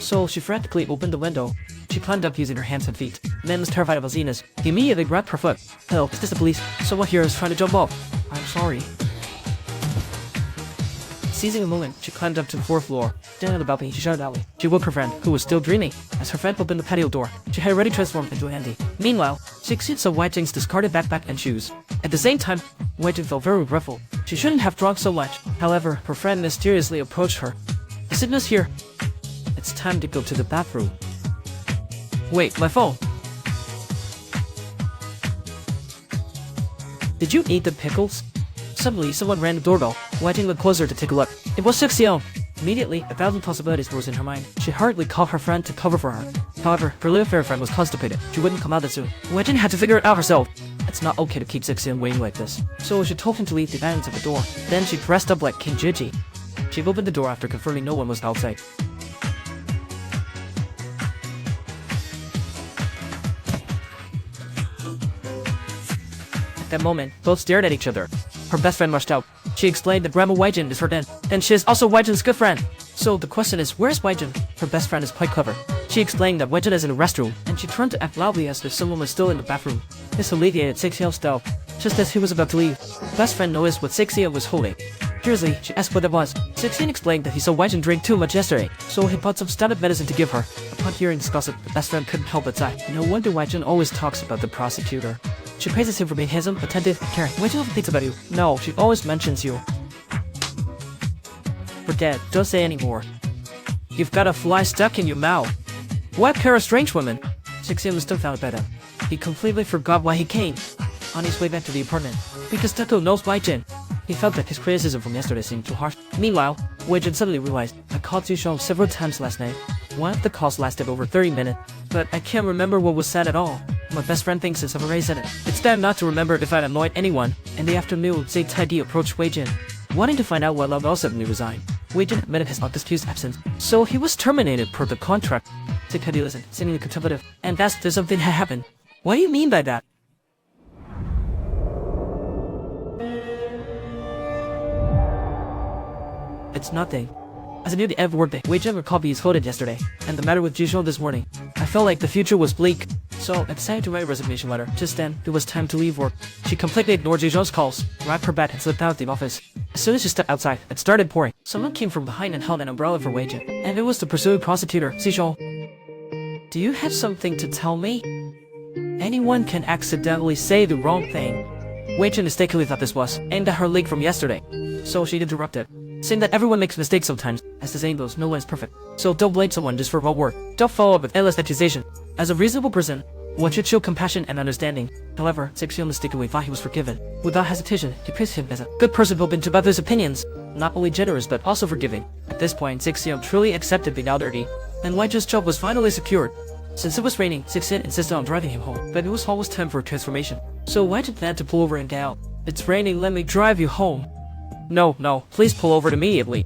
So she frantically opened the window. She climbed up using her hands and feet. The man was terrified of Alzina's. He immediately grabbed her foot. Hello, is this the police? Someone here is trying to jump off. I'm sorry. Seizing a moment, she climbed up to the 4th floor. Standing on the balcony, she shouted loudly. She woke her friend, who was still dreaming. As her friend opened the patio door, she had already transformed into Andy. Meanwhile, she saw Wei Jing's discarded backpack and shoes. At the same time, Wei Jing felt very regretful. She shouldn't have drunk so much. However, her friend mysteriously approached her. The signal's here. It's time to go to the bathroom. Wait, my phone. Did you eat the pickles? Suddenly, someone rang the doorbell. Wei Jing looked closer to take a look. It was Xixiao. Immediately, 1,000 possibilities rose in her mind. She hurriedly called her friend to cover for her. However, her little fair friend was constipated. She wouldn't come out that soon. Wei Jing had to figure it out herself. It's not okay to keep Xixiao waiting like this. So she told him to leave the balance of the door. Then she dressed up like King Gigi. She opened the door after confirming no one was outside. At that moment, both stared at each other. Her best friend rushed out. She explained that Grandma Wei Jin is her dad, and she is also Wei Jin's good friend. So the question is, where's Wei Jin? Her best friend is quite clever. She explained that Wei Jin is in the restroom, and she turned to act loudly as if someone was still in the bathroom. This alleviated Xixiao's doubt. Just as he was about to leave, best friend noticed what Xixiao was holding. Curiously, she asked what it was. Xixiao explained that he saw Wei Jin drink too much yesterday, so he bought some standard medicine to give her. Upon hearing this gossip, the best friend couldn't help but sigh. No wonder Wei Jin always talks about the prosecutor. She praises him for being handsome, attentive, and caring. Wei Jin often thinks about you. No, she always mentions you. Forget, don't say anymore. You've got a fly stuck in your mouth. What kind of strange woman? Xixiao was dumbfounded by that. He completely forgot why he came. On his way back to the apartment, because Tato knows Wei Jin, he felt that his criticism from yesterday seemed too harsh. Meanwhile, Wei Jin suddenly realized, I called Zishong several times last night. One of the calls lasted over 30 minutes, but I can't remember what was said at all. My best friend thinks I've already said it. It's time not to remember if I annoyed anyone. In the afternoon, Zay Taidi approached Wei Jin, wanting to find out why Lao suddenly resigned. Wei Jin admitted his excused absence, so he was terminated per the contract. Zay Taidi listened, seemingly contemplative, and asked if something had happened. What do you mean by that? It's nothing. As I knew the end of workday, Wei Jin recalled his voted yesterday, and the matter with Jishong this morning. I felt like the future was bleak, so I decided to write a resignation letter. Just then, it was time to leave work. She completely ignored Jishong's calls, grabbed her bag, and slipped out of the office. As soon as she stepped outside, it started pouring. Someone came from behind and held an umbrella for Wei Jin, and it was the pursuing prosecutor, Zishong. Do you have something to tell me? Anyone can accidentally say the wrong thing. Wei Jin mistakenly thought this was aimed at her leg from yesterday, so she interrupted, saying that everyone makes mistakes sometimes. As the saying goes, no one is perfect. So don't blame someone just for one word. Don't follow up with endless accusation. As a reasonable person, one should show compassion and understanding. However, Xixiao mistakenly thought he was forgiven. Without hesitation, he praised him as a good person open to others' opinions, not only generous but also forgiving. At this point, Xixiao truly accepted being elderly, and Wei Jin's job was finally secured. Since it was raining, Xixiao insisted on driving him home, but it was almost time for a transformation. So Wei Jin had to pull over and get out. It's raining, let me drive you home. No, please pull over immediately.